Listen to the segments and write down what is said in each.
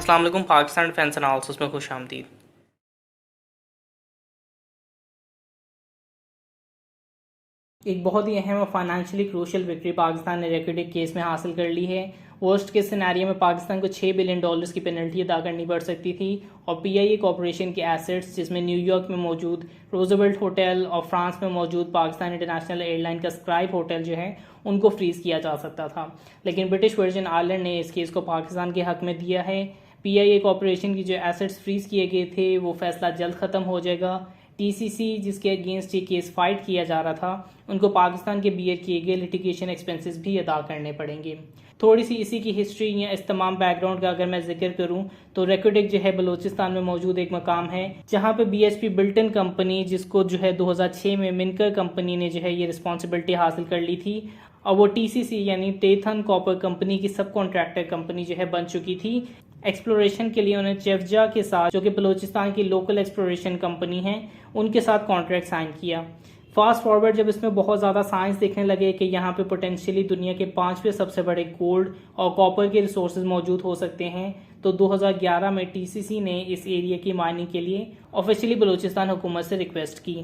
अस्सलाम वालेकुम। Pakistan defence analysis में खुश आमदीद। एक बहुत ही अहम और फाइनेंशियली क्रूशल विक्ट्री पाकिस्तान ने रेकोर्डिक केस में हासिल कर ली है। वर्स्ट के सिनेरियो में पाकिस्तान को $6 बिलियन की पेनल्टी अदा करनी पड़ सकती थी और पीआईए कॉरपोरेशन के एसेट्स जिसमें न्यूयॉर्क में मौजूद रोजवेल्ट होटल और फ्रांस में मौजूद पाकिस्तान इंटरनेशनल एयरलाइन का स्क्राइब होटल जो है उनको फ्रीज किया जा सकता था। लेकिन ब्रिटिश वर्जिन आइलैंड ने इस केस को पाकिस्तान के हक में दिया है। पीआईए कॉरपोरेशन की जो एसेट्स फ्रीज किए गए थे वो फैसला जल्द ख़त्म हो जाएगा। टीसीसी जिसके अगेंस्ट ये केस फाइट किया जा रहा था उनको पाकिस्तान के बियर किए गए लिटिगेशन एक्सपेंसेस भी अदा करने पड़ेंगे। थोड़ी सी इसी की हिस्ट्री या इस तमाम बैकग्राउंड का अगर मैं जिक्र करूं तो रेकोडिक जो है बलूचिस्तान में मौजूद एक मकाम है जहां पे बीएचपी बिल्टन कंपनी जिसको जो है 2006 में मिनकर कंपनी ने जो है ये रिस्पॉन्सिबिलिटी हासिल कर ली थी और वो टीसीसी यानी टेथन कॉपर कंपनी की सब कॉन्ट्रैक्टर कंपनी जो है बन चुकी थी। एक्सप्लोरेशन के लिए उन्हें चेफजा के साथ जो कि बलूचिस्तान की लोकल एक्सप्लोरेशन कंपनी है उनके साथ कॉन्ट्रैक्ट साइन किया। फास्ट फॉरवर्ड जब इसमें बहुत ज़्यादा साइंस देखने लगे कि यहाँ पे पोटेंशियली दुनिया के 5वें सबसे बड़े गोल्ड और कॉपर के रिसोर्सेज मौजूद हो सकते हैं तो 2011 में टीसीसी ने इस एरिया की माइनिंग के लिए ऑफिशियली बलूचिस्तान हुकूमत से रिक्वेस्ट की।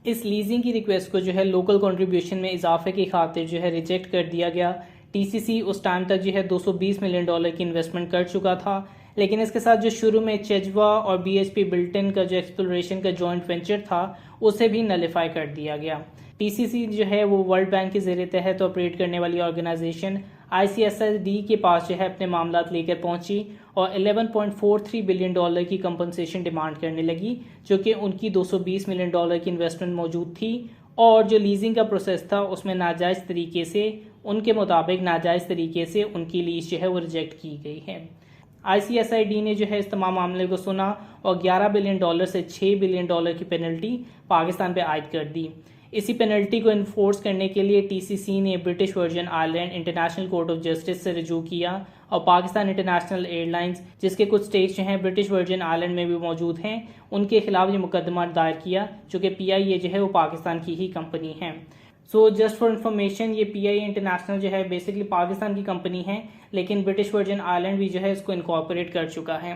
इस लीजिंग की रिक्वेस्ट को जो है लोकल कंट्रीब्यूशन में इजाफे की खातिर जो है रिजेक्ट कर दिया गया। टीसीसी उस टाइम तक जो है $220 मिलियन की इन्वेस्टमेंट कर चुका था, लेकिन इसके साथ जो शुरू में चेजवा और बीएचपी बिल्टन का जो एक्सप्लोरेशन का जॉइंट वेंचर था उसे भी नलिफाई कर दिया गया। टीसीसी जो है वो वर्ल्ड बैंक के ज़रिए तहत ऑपरेट करने वाली ऑर्गेनाइजेशन ICSID के पास जो है अपने मामला लेकर पहुंची और $11.43 बिलियन की कंपनसेशन डिमांड करने लगी जो कि उनकी $220 मिलियन की इन्वेस्टमेंट मौजूद थी और जो लीजिंग का प्रोसेस था उसमें नाजायज़ तरीके से उनके मुताबिक नाजायज़ तरीके से उनकी लीज जो है वो रिजेक्ट की गई है। ICSID ने जो है इस तमाम मामले को सुना और $11 बिलियन से $6 बिलियन की पेनल्टी पाकिस्तान पे आयद कर दी। इसी पेनल्टी को इन्फोर्स करने के लिए टीसीसी ने British virgin island international court of justice से रजू किया और पाकिस्तान इंटरनेशनल एयरलाइंस जिसके कुछ स्टेट्स जो हैं ब्रिटिश वर्जिन आइलैंड में भी मौजूद हैं उनके खिलाफ ये मुकदमा दायर किया जो कि पीआईए जो है वो पाकिस्तान की ही कंपनी है। सो जस्ट फॉर इन्फॉर्मेशन ये पीआईए इंटरनेशनल जो है बेसिकली पाकिस्तान की कंपनी है लेकिन ब्रिटिश वर्जिन आइलैंड भी जो है इसको इनकॉर्पोरेट कर चुका है।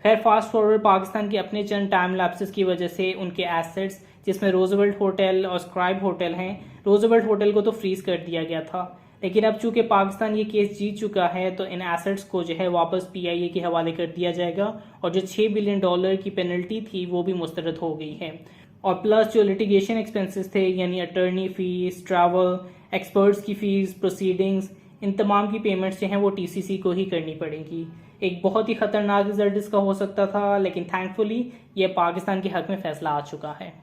खैर फास्ट फॉरवर्ड पाकिस्तान के अपने चंद टाइम लैप्सेस की वजह से उनके एसेट्स जिसमें रोजवेल्ट होटल और स्क्राइब होटल हैं, रोजवेल्ट होटल को तो फ्रीज कर दिया गया था लेकिन अब चूंकि पाकिस्तान ये केस जीत चुका है तो इन एसेट्स को जो है वापस पीआईए के हवाले कर दिया जाएगा और जो $6 बिलियन की पेनल्टी थी वो भी मुस्तरद हो गई है और प्लस जो लिटिगेशन एक्सपेंसेस थे यानी अटर्नी फीस, ट्रैवल, एक्सपर्ट्स की फीस, प्रोसीडिंग्स, इन तमाम की पेमेंट्स जो हैं वो टीसीसी को ही करनी पड़ेंगी। एक बहुत ही खतरनाक रिजल्ट इसका हो सकता था लेकिन थैंकफुली ये पाकिस्तान के हक में फैसला आ चुका है।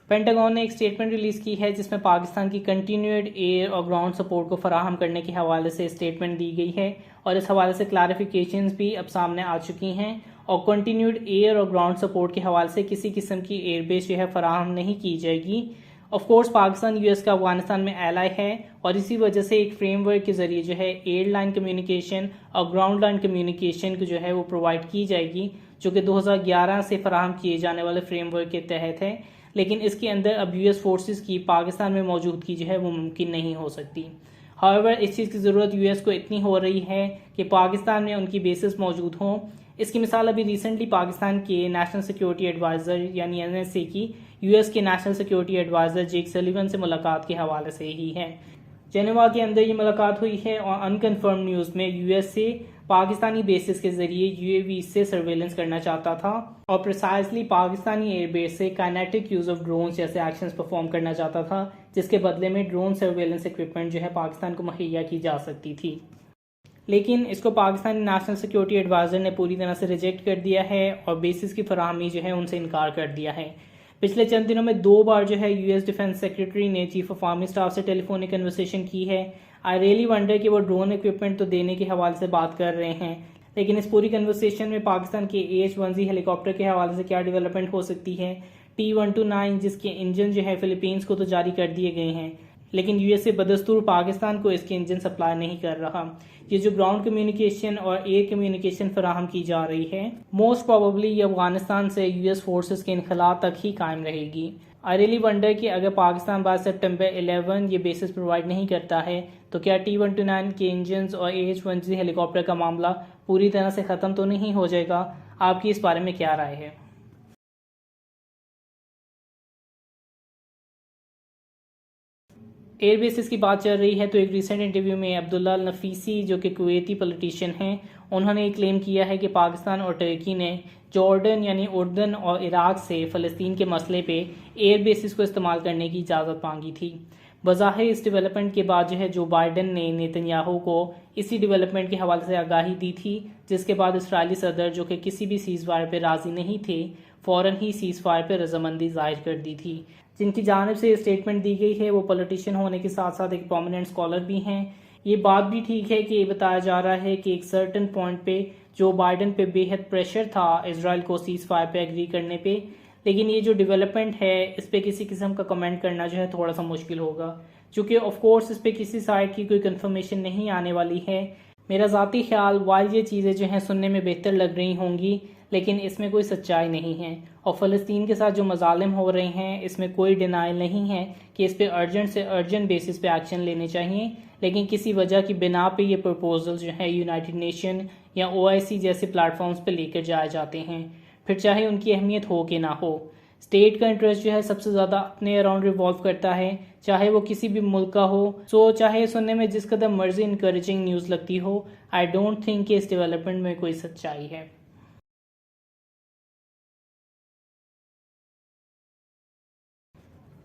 पेंटागन ने एक स्टेटमेंट रिलीज की है जिसमें पाकिस्तान की कंटिन्यूड एयर और ग्राउंड सपोर्ट को फराहम करने के हवाले से स्टेटमेंट दी गई है और इस हवाले से क्लैरिफिकेशंस भी अब सामने आ चुकी हैं और कंटिन्यूड एयर और ग्राउंड सपोर्ट के हवाले से किसी किस्म की एयरबेस जो है फराहम नहीं की जाएगी। ऑफ कोर्स पाकिस्तान यूएस का अफगानिस्तान में एलाई है और इसी वजह से एक फ्रेमवर्क के जरिए जो है एयरलाइन कम्युनिकेशन और ग्राउंड लाइन कम्युनिकेशन को जो है वो प्रोवाइड की जाएगी जो कि 2011 से फराहम किए जाने वाले फ्रेमवर्क के तहत है, लेकिन इसके अंदर अब यूएस फोर्सेस की पाकिस्तान में मौजूदगी जो है वो मुमकिन नहीं हो सकती। हाउएवर इस चीज़ की ज़रूरत यूएस को इतनी हो रही है कि पाकिस्तान में उनकी बेसिस मौजूद हों। इसकी मिसाल अभी रिसेंटली पाकिस्तान के नेशनल सिक्योरिटी एडवाइज़र यानी एनएसए की यूएस के नेशनल सिक्योरिटी एडवाइज़र जेक सलीवन से मुलाकात के हवाले से ही है। जेनेवा के अंदर ये मुलाकात हुई है और अनकन्फर्म न्यूज़ में यूएस से पाकिस्तानी बेसिस के जरिए यूएवी से सर्वेलेंस करना चाहता था और प्रिसाइसली पाकिस्तानी एयरबेस से काइनेटिक यूज़ ऑफ ड्रोन जैसे एक्शंस परफॉर्म करना चाहता था जिसके बदले में ड्रोन सर्वेलेंस इक्विपमेंट जो है पाकिस्तान को मुहैया की जा सकती थी। लेकिन इसको पाकिस्तानी नेशनल सिक्योरिटी एडवाइज़र ने पूरी तरह से रिजेक्ट कर दिया है और बेसिस की फराहमी जो है उनसे इनकार कर दिया है। पिछले चंद दिनों में 2 बार जो है यूएस डिफेंस सेक्रेटरी ने चीफ ऑफ आर्मी स्टाफ से टेलीफोनिक कन्वर्सेशन की है। आई रियली वंडर कि वो ड्रोन इक्विपमेंट तो देने के हवाले से बात कर रहे हैं लेकिन इस पूरी कन्वर्सेशन में पाकिस्तान के AH-1Z हेलीकॉप्टर के हवाले से क्या डेवलपमेंट हो सकती है। T-129 जिसके इंजन जो है फिलीपींस को तो जारी कर दिए गए हैं लेकिन यूएसए बदस्तूर पाकिस्तान को इसके इंजन सप्लाई नहीं कर रहा। ये जो ग्राउंड कम्युनिकेशन और एयर कम्युनिकेशन फराहम की जा रही है मोस्ट प्रोबेबली ये अफगानिस्तान से यूएस फोर्सेस के इनखला तक ही कायम रहेगी। आई रियली वंडर कि अगर पाकिस्तान बाद सितंबर 11 ये बेसिस प्रोवाइड नहीं करता है तो क्या T-129 के इंजन्स और AH-1Z हेलीकॉप्टर का मामला पूरी तरह से ख़त्म तो नहीं हो जाएगा? आपकी इस बारे में क्या राय है? एयर बेसिस की बात चल रही है तो एक रिसेंट इंटरव्यू में अब्दुल्ला अल नफीसी जो कि कुवैती पॉलिटिशियन हैं, उन्होंने क्लेम किया है कि पाकिस्तान और टर्की ने जॉर्डन यानी उर्दन और इराक से फ़लस्तीन के मसले पे एयर बेसिस को इस्तेमाल करने की इजाज़त मांगी थी। बज़ाहिर इस डेवलपमेंट के बाद जो है जो बाइडन ने नेतन्याहू को इसी डेवलपमेंट के हवाले से आगाही दी थी, जिसके बाद इसराइली सदर जो कि किसी भी सीज़ फायर पर राज़ी नहीं थे, फ़ौरन ही सीज़ फायर पर रजामंदी ज़ाहिर कर दी थी। जिनकी जानिब से स्टेटमेंट दी गई है वो पॉलिटिशियन होने के साथ साथ एक प्रोमिनेंट स्कॉलर भी हैं। ये बात भी ठीक है कि ये बताया जा रहा है कि एक सर्टन पॉइंट पे जो बाइडन पे बेहद प्रेशर था इसराइल को सीज़ फायर पे एग्री करने पे, लेकिन ये जो डेवलपमेंट है इस पर किसी किस्म का कमेंट करना जो है थोड़ा सा मुश्किल होगा, चूँकि ऑफकोर्स इस पर किसी साइड की कोई कन्फर्मेशन नहीं आने वाली है। मेरा ज़ाती ख्याल वाइल ये चीज़ें जो हैं सुनने में बेहतर लग रही होंगी, लेकिन इसमें कोई सच्चाई नहीं है और फ़लस्तीन के साथ जो मजालिम हो रहे हैं इसमें कोई डिनाइल नहीं है कि इस पर अर्जेंट से अर्जेंट बेसिस पे एक्शन लेने चाहिए, लेकिन किसी वजह की बिना पे ये प्रपोजल जो है यूनाइटेड नेशन या OIC जैसे प्लेटफॉर्म्स पे लेकर जाए जाते हैं, फिर चाहे उनकी अहमियत हो कि ना हो। स्टेट का इंटरेस्ट जो है सबसे ज़्यादा अपने अराउंड रिवॉल्व करता है, चाहे वो किसी भी मुल्क का हो। सो चाहे सुनने में जिस कदर मर्जी इनकरेजिंग न्यूज़ लगती हो, आई डोंट थिंक कि इस डेवलपमेंट में कोई सच्चाई है।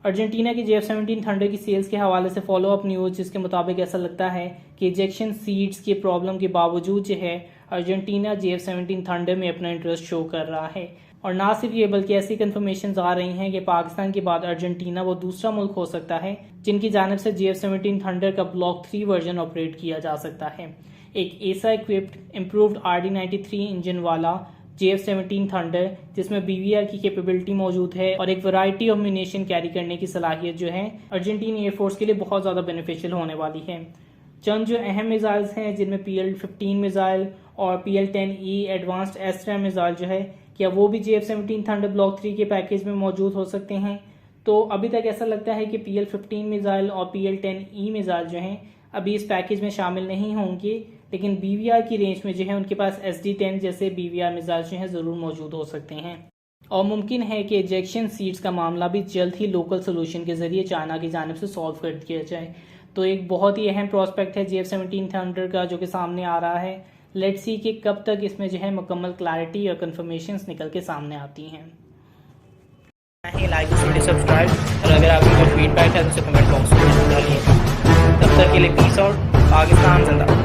अर्जेंटीना की JF-17 थंडर की सेल्स के हवाले से फॉलो अप न्यूज़ जिसके मुताबिक ऐसा लगता है कि इजेक्शन सीट्स के प्रॉब्लम के बावजूद जो है अर्जेंटीना JF-17 थंडर में अपना इंटरेस्ट शो कर रहा है। और ना सिर्फ ये बल्कि ऐसी कंफर्मेशन आ रही हैं कि पाकिस्तान के बाद अर्जेंटीना वो दूसरा मुल्क हो सकता है जिनकी जानिब से JF-17 थंडर का ब्लॉक 3 वर्जन ऑपरेट किया जा सकता है। एक ऐसा इक्विप्ड इम्प्रूव्ड RD-93 इंजन वाला JF-17 थंडर जिसमें BVR की कैपेबिलिटी मौजूद है और एक वैरायटी ऑफ म्यूनिशन कैरी करने की सलाहियत जो है अर्जेंटीनी एयरफोर्स के लिए बहुत ज़्यादा बेनिफिशियल होने वाली है। चंद जो अहम मिसाइल्स हैं जिनमें PL-15 मिसाइल और PL-10E एडवांस्ड एस्ट्रा मिसाइल जो है, क्या वो भी JF-17 थंडर ब्लॉक 3 के पैकेज में मौजूद हो सकते हैं? तो अभी तक ऐसा लगता है कि PL-15 मिसाइल और PL-10E मिसाइल जो हैं अभी इस पैकेज में शामिल नहीं होंगे, लेकिन BVR की रेंज में जो है उनके पास SD-10 जैसे BVR मिसाइल जो हैं ज़रूर मौजूद हो सकते हैं। और मुमकिन है कि इजेक्शन सीट्स का मामला भी जल्द ही लोकल सोल्यूशन के ज़रिए चाइना की जानिब से सॉल्व कर दिया जाए। तो एक बहुत ही अहम प्रोस्पेक्ट है JF-17 थंडर का जो कि सामने आ रहा है। लेट्स सी कि कब तक इसमें जो है मुकम्मल क्लैरिटी और कंफर्मेशंस निकल के सामने आती हैं। लाइक सब्सक्राइब और अगर आपकी कोई फीडबैक है तो उसे कमेंट बॉक्स में डालिए। तब तक के लिए पीस आउट। पाकिस्तान जिंदाबाद।